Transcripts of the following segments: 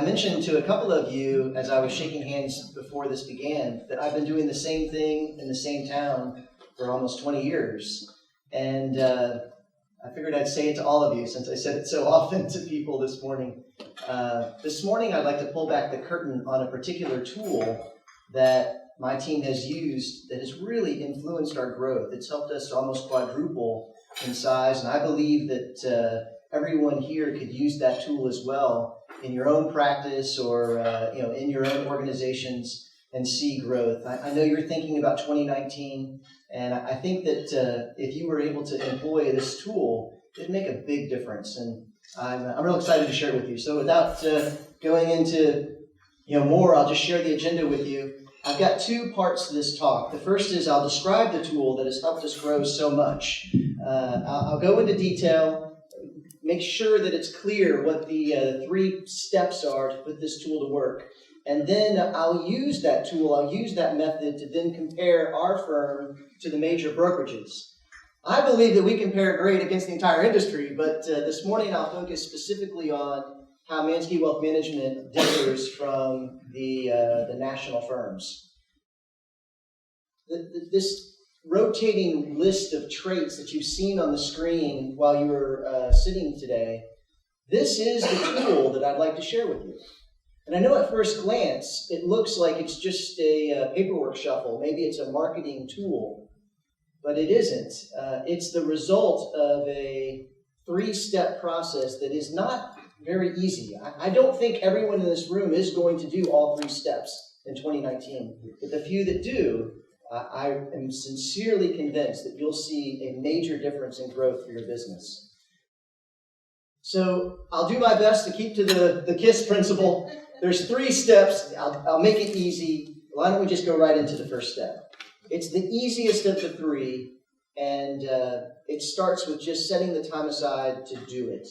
mentioned to a couple of you as I was shaking hands before this began that I've been doing the same thing in the same town for almost 20 years. And I figured I'd say it to all of you since I said it so often to people this morning. This morning, I'd like to pull back the curtain on a particular tool that my team has used that has really influenced our growth. It's helped us to almost quadruple in size, and I believe that everyone here could use that tool as well in your own practice or in your own organizations and see growth. I know you're thinking about 2019, and I think that if you were able to employ this tool, it'd make a big difference. And I'm real excited to share it with you. So without going into more, I'll just share the agenda with you. I've got two parts to this talk. The first is I'll describe the tool that has helped us grow so much. I'll go into detail, make sure that it's clear what the 3 steps are to put this tool to work. And then I'll use that tool, I'll use that method to then compare our firm to the major brokerages. I believe that we compare great against the entire industry, but this morning I'll focus specifically on how Manske Wealth Management differs from the national firms. This rotating list of traits that you've seen on the screen while you were sitting today, this is the tool that I'd like to share with you. And I know at first glance, it looks like it's just a paperwork shuffle. Maybe it's a marketing tool, but it isn't. It's the result of a 3-step process that is not very easy. I don't think everyone in this room is going to do all 3 steps in 2019. But the few that do, I am sincerely convinced that you'll see a major difference in growth for your business. So I'll do my best to keep to the KISS principle. There's 3 steps. I'll make it easy. Why don't we just go right into the first step? It's the easiest of the 3, and it starts with just setting the time aside to do it.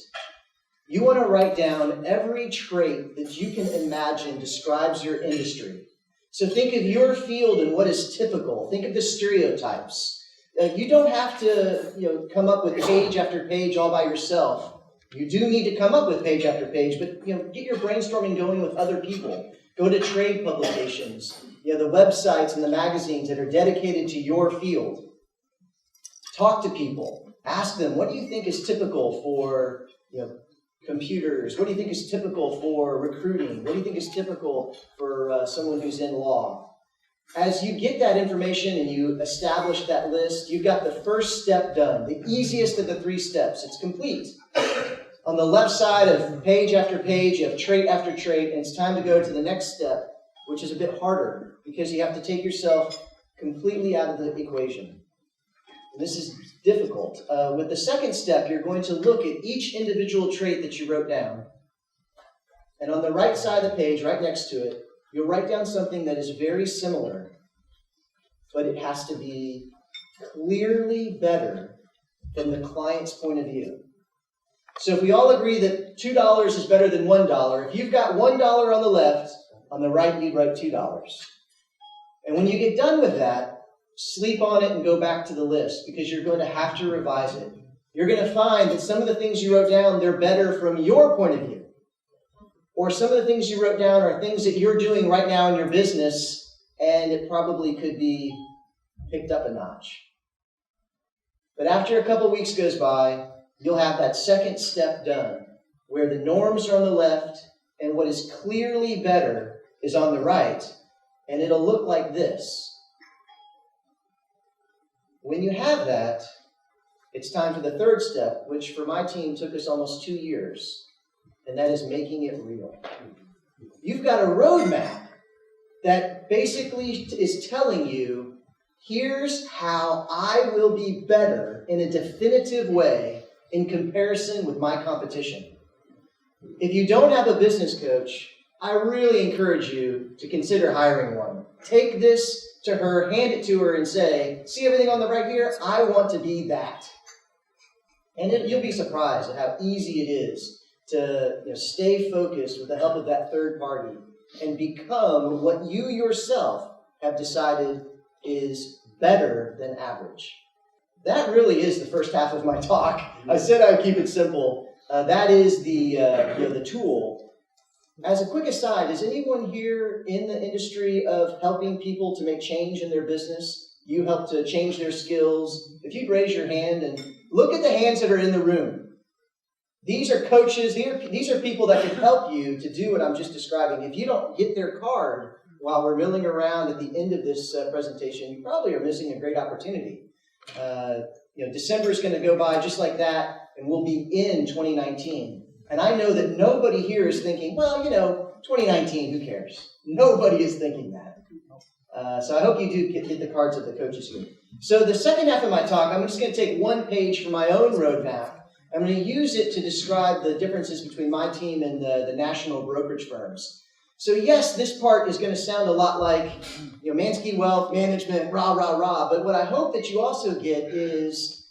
You want to write down every trait that you can imagine describes your industry. So think of your field and what is typical. Think of the stereotypes. You don't have to come up with page after page all by yourself. You do need to come up with page after page, but get your brainstorming going with other people. Go to trade publications, the websites and the magazines that are dedicated to your field. Talk to people. Ask them, what do you think is typical for computers? What do you think is typical for recruiting? What do you think is typical for someone who's in law? As you get that information and you establish that list, you've got the first step done, the easiest of the 3 steps. It's complete. On the left side of page after page, you have trait after trait, and it's time to go to the next step, which is a bit harder because you have to take yourself completely out of the equation. This is difficult. With the second step, you're going to look at each individual trait that you wrote down. And on the right side of the page, right next to it, you'll write down something that is very similar, but it has to be clearly better than the client's point of view. So if we all agree that $2 is better than $1, if you've got $1 on the left, on the right, you'd write $2. And when you get done with that, sleep on it and go back to the list because you're going to have to revise it. You're going to find that some of the things you wrote down, they're better from your point of view. Or some of the things you wrote down are things that you're doing right now in your business, and it probably could be picked up a notch. But after a couple weeks goes by, you'll have that second step done, where the norms are on the left, and what is clearly better is on the right, and it'll look like this. When you have that, it's time for the third step, which for my team took us almost 2 years, and that is making it real. You've got a roadmap that basically is telling you, here's how I will be better in a definitive way in comparison with my competition. If you don't have a business coach, I really encourage you to consider hiring one. Take this to her, hand it to her, and say, see everything on the right here? I want to be that. And you'll be surprised at how easy it is to stay focused with the help of that third party and become what you yourself have decided is better than average. That really is the first half of my talk. I said I'd keep it simple. That is the tool. As a quick aside, is anyone here in the industry of helping people to make change in their business? You help to change their skills? If you'd raise your hand and look at the hands that are in the room. These are coaches, these are people that can help you to do what I'm just describing. If you don't get their card while we're milling around at the end of this presentation, you probably are missing a great opportunity. December is going to go by just like that, and we'll be in 2019. And I know that nobody here is thinking, well, 2019, who cares? Nobody is thinking that. So I hope you do get the cards of the coaches here. So the second half of my talk, I'm just going to take one page from my own roadmap. I'm going to use it to describe the differences between my team and the national brokerage firms. So yes, this part is going to sound a lot like, Manske Wealth Management, rah, rah, rah. But what I hope that you also get is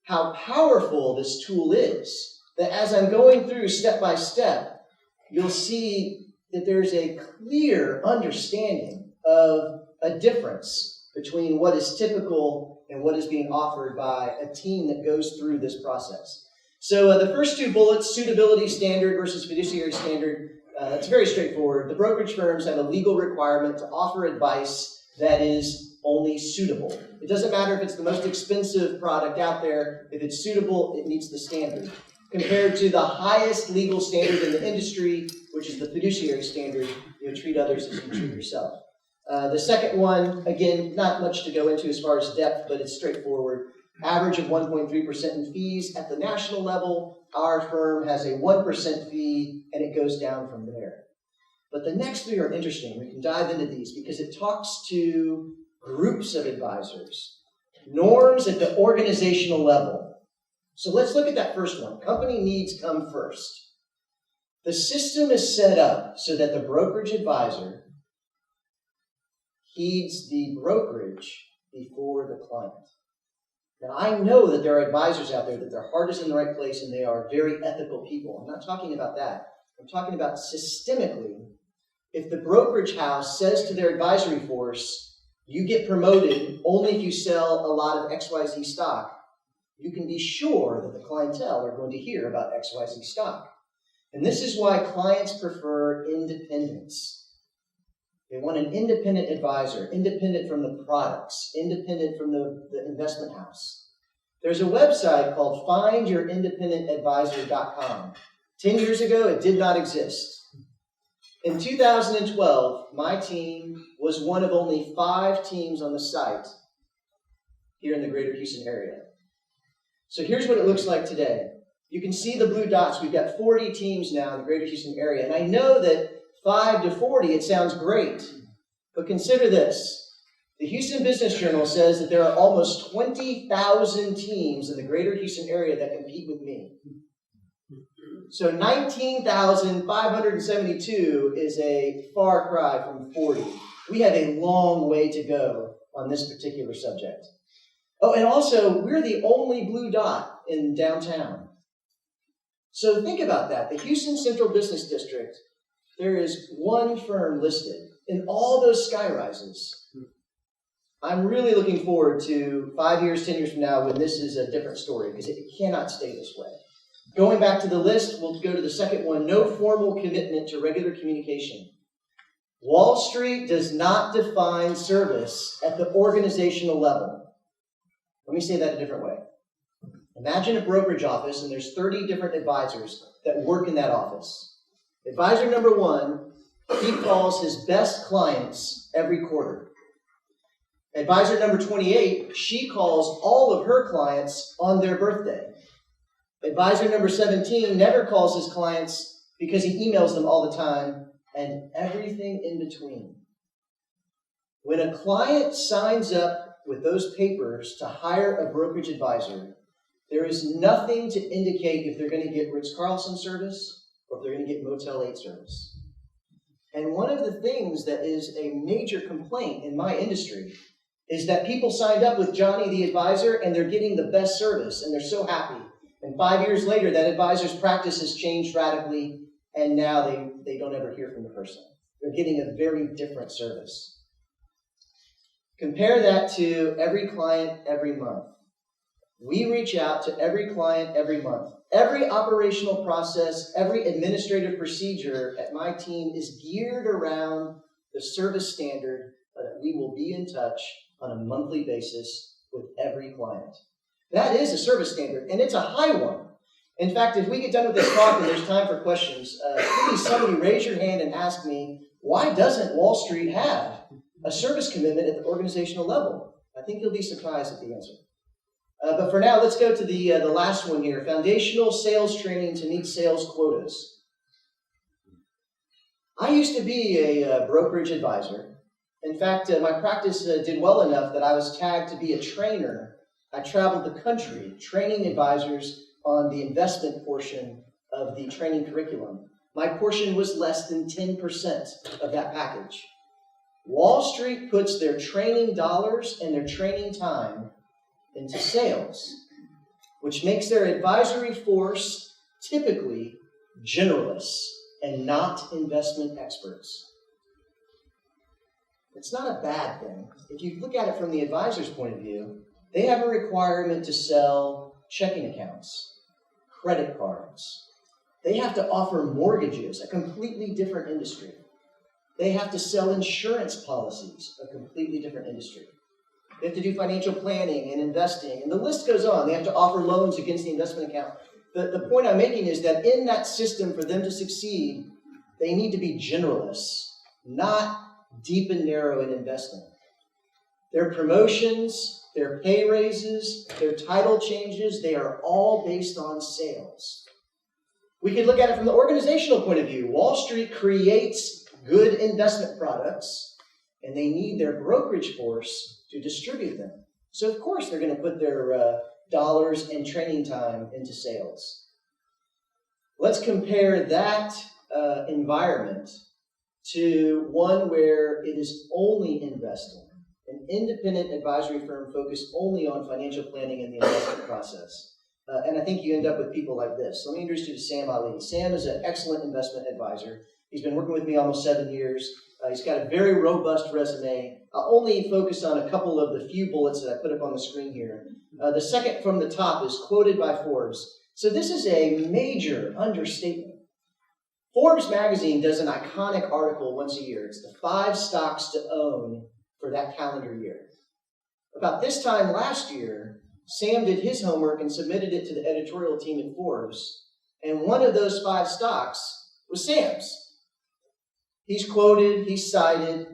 how powerful this tool is. That as I'm going through step by step, you'll see that there's a clear understanding of a difference between what is typical and what is being offered by a team that goes through this process. So the first two bullets, suitability standard versus fiduciary standard, it's very straightforward. The brokerage firms have a legal requirement to offer advice that is only suitable. It doesn't matter if it's the most expensive product out there. If it's suitable, it meets the standard. Compared to the highest legal standard in the industry, which is the fiduciary standard, treat others as you treat yourself. The second one, again, not much to go into as far as depth, but it's straightforward. Average of 1.3% in fees. At the national level, our firm has a 1% fee, and it goes down from there. But the next three are interesting. We can dive into these because it talks to groups of advisors, norms at the organizational level. So let's look at that first one. Company needs come first. The system is set up so that the brokerage advisor heeds the brokerage before the client. Now, I know that there are advisors out there that their heart is in the right place and they are very ethical people. I'm not talking about that. I'm talking about systemically. If the brokerage house says to their advisory force, you get promoted only if you sell a lot of XYZ stock, you can be sure that the clientele are going to hear about XYZ stock. And this is why clients prefer independence. They want an independent advisor, independent from the products, independent from the investment house. There's a website called findyourindependengadvisor.com. 10 years ago, it did not exist. In 2012, my team was one of only 5 teams on the site here in the greater Houston area. So here's what it looks like today. You can see the blue dots. We've got 40 teams now in the greater Houston area. And I know that 5 to 40, it sounds great. But consider this. The Houston Business Journal says that there are almost 20,000 teams in the greater Houston area that compete with me. So 19,572 is a far cry from 40. We have a long way to go on this particular subject. Oh, and also, we're the only blue dot in downtown. So think about that. The Houston Central Business District, there is one firm listed in all those skyrises. I'm really looking forward to 5 years, 10 years from now when this is a different story because it cannot stay this way. Going back to the list, we'll go to the second one. No formal commitment to regular communication. Wall Street does not define service at the organizational level. Let me say that a different way. Imagine a brokerage office, and there's 30 different advisors that work in that office. Advisor number 1, he calls his best clients every quarter. Advisor number 28, she calls all of her clients on their birthday. Advisor number 17 never calls his clients because he emails them all the time, and everything in between. When a client signs up with those papers to hire a brokerage advisor, there is nothing to indicate if they're going to get Ritz-Carlton service or if they're going to get Motel 8 service. And one of the things that is a major complaint in my industry is that people signed up with Johnny the advisor and they're getting the best service and they're so happy. And 5 years later, that advisor's practice has changed radically and now they don't ever hear from the person. They're getting a very different service. Compare that to every client every month. We reach out to every client every month. Every operational process, every administrative procedure at my team is geared around the service standard that we will be in touch on a monthly basis with every client. That is a service standard, and it's a high one. In fact, if we get done with this talk and there's time for questions, please somebody raise your hand and ask me, why doesn't Wall Street have a service commitment at the organizational level? I think you'll be surprised at the answer. But for now, let's go to the last one here, foundational sales training to meet sales quotas. I used to be a brokerage advisor. In fact, my practice did well enough that I was tagged to be a trainer. I traveled the country training advisors on the investment portion of the training curriculum. My portion was less than 10% of that package. Wall Street puts their training dollars and their training time into sales, which makes their advisory force typically generalists and not investment experts. It's not a bad thing. If you look at it from the advisor's point of view, they have a requirement to sell checking accounts, credit cards. They have to offer mortgages, a completely different industry. They have to sell insurance policies, a completely different industry. They have to do financial planning and investing, and the list goes on. They have to offer loans against the investment account. The point I'm making is that in that system, for them to succeed, they need to be generalists, not deep and narrow in investing. Their promotions, their pay raises, their title changes, they are all based on sales. We could look at it from the organizational point of view. Wall Street creates good investment products, and they need their brokerage force to distribute them. So of course they're going to put their dollars and training time into sales. Let's compare that environment to one where it is only investing, an independent advisory firm focused only on financial planning and the investment process. And I think you end up with people like this. Let me introduce you to Sam Ali. Sam is an excellent investment advisor. He's been working with me almost 7 years. He's got a very robust resume. I'll only focus on a couple of the few bullets that I put up on the screen here. The second from the top is quoted by Forbes. So this is a major understatement. Forbes magazine does an iconic article once a year. It's the 5 stocks to own for that calendar year. About this time last year, Sam did his homework and submitted it to the editorial team at Forbes. And one of those 5 stocks was Sam's. He's quoted, he's cited.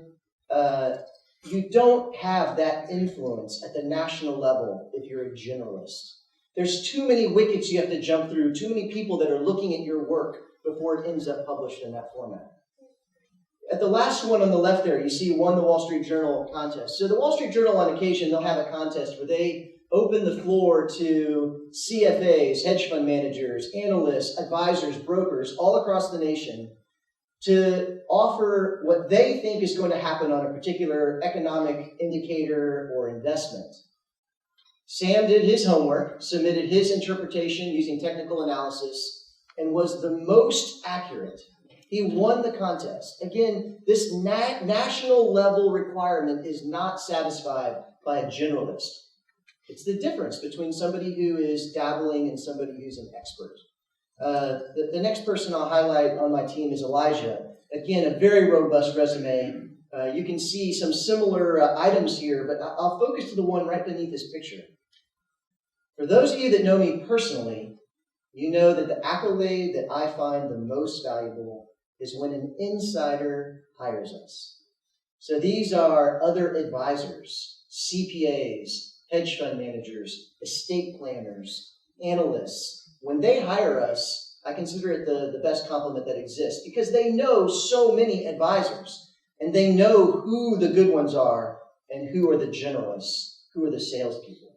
You don't have that influence at the national level if you're a generalist. There's too many wickets you have to jump through, too many people that are looking at your work before it ends up published in that format. At the last one on the left there, you see won the Wall Street Journal contest. So the Wall Street Journal, on occasion, they'll have a contest where they open the floor to CFAs, hedge fund managers, analysts, advisors, brokers all across the nation to offer what they think is going to happen on a particular economic indicator or investment. Sam did his homework, submitted his interpretation using technical analysis, and was the most accurate. He won the contest. Again, this national level requirement is not satisfied by a generalist. It's the difference between somebody who is dabbling and somebody who's an expert. The next person I'll highlight on my team is Elijah. Again, a very robust resume. You can see some similar items here, but I'll focus to the one right beneath this picture. For those of you that know me personally, you know that the accolade that I find the most valuable is when an insider hires us. So these are other advisors, CPAs, hedge fund managers, estate planners, analysts. When they hire us, I consider it the best compliment that exists because they know so many advisors and they know who the good ones are and who are the generalists, who are the salespeople.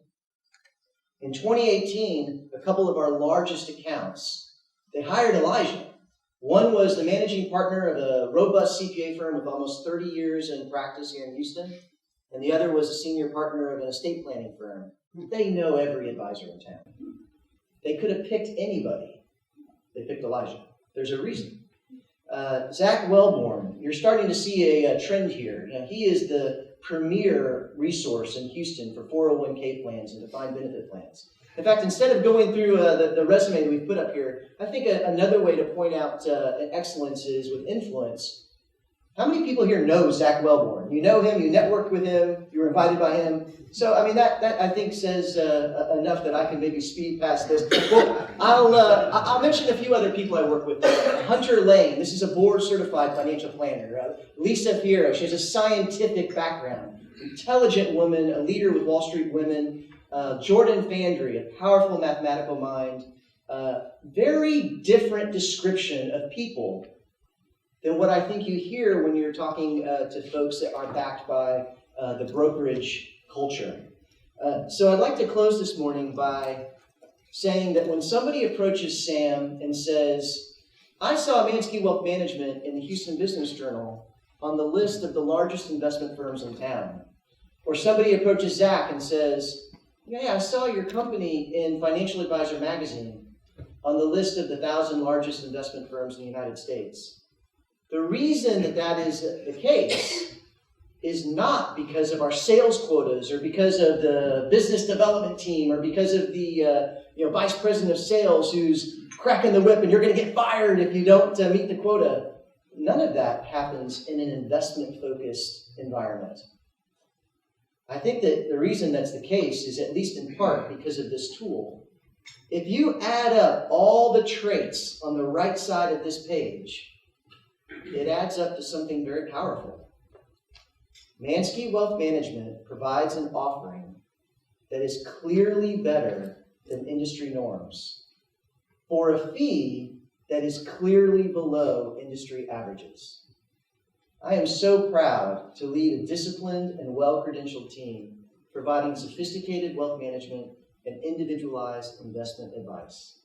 In 2018, a couple of our largest accounts, they hired Elijah. One was the managing partner of a robust CPA firm with almost 30 years in practice here in Houston, and the other was a senior partner of an estate planning firm. They know every advisor in town. They could have picked anybody. They picked Elijah. There's a reason. Zach Wellborn, you're starting to see a trend here. He is the premier resource in Houston for 401k plans and defined benefit plans. In fact, instead of going through the resume that we've put up here, I think another way to point out excellence is with influence. How many people here know Zach Wellborn? You know him, you networked with him, you were invited by him. So, I mean, that I think says enough that I can maybe speed past this. Well, I'll mention a few other people I work with. Hunter Lane, this is a board-certified financial planner. Lisa Fierro, she has a scientific background. Intelligent woman, a leader with Wall Street Women. Jordan Fandry, a powerful mathematical mind. Very different description of people than what I think you hear when you're talking to folks that are backed by the brokerage culture. So I'd like to close this morning by saying that when somebody approaches Sam and says, I saw Manske Wealth Management in the Houston Business Journal on the list of the largest investment firms in town, or somebody approaches Zach and says, yeah, I saw your company in Financial Advisor magazine on the list of the 1,000 largest investment firms in the United States. The reason that that is the case is not because of our sales quotas or because of the business development team or because of the vice president of sales who's cracking the whip and you're going to get fired if you don't meet the quota. None of that happens in an investment-focused environment. I think that the reason that's the case is at least in part because of this tool. If you add up all the traits on the right side of this page, it adds up to something very powerful. Manske Wealth Management provides an offering that is clearly better than industry norms for a fee that is clearly below industry averages. I am so proud to lead a disciplined and well-credentialed team providing sophisticated wealth management and individualized investment advice.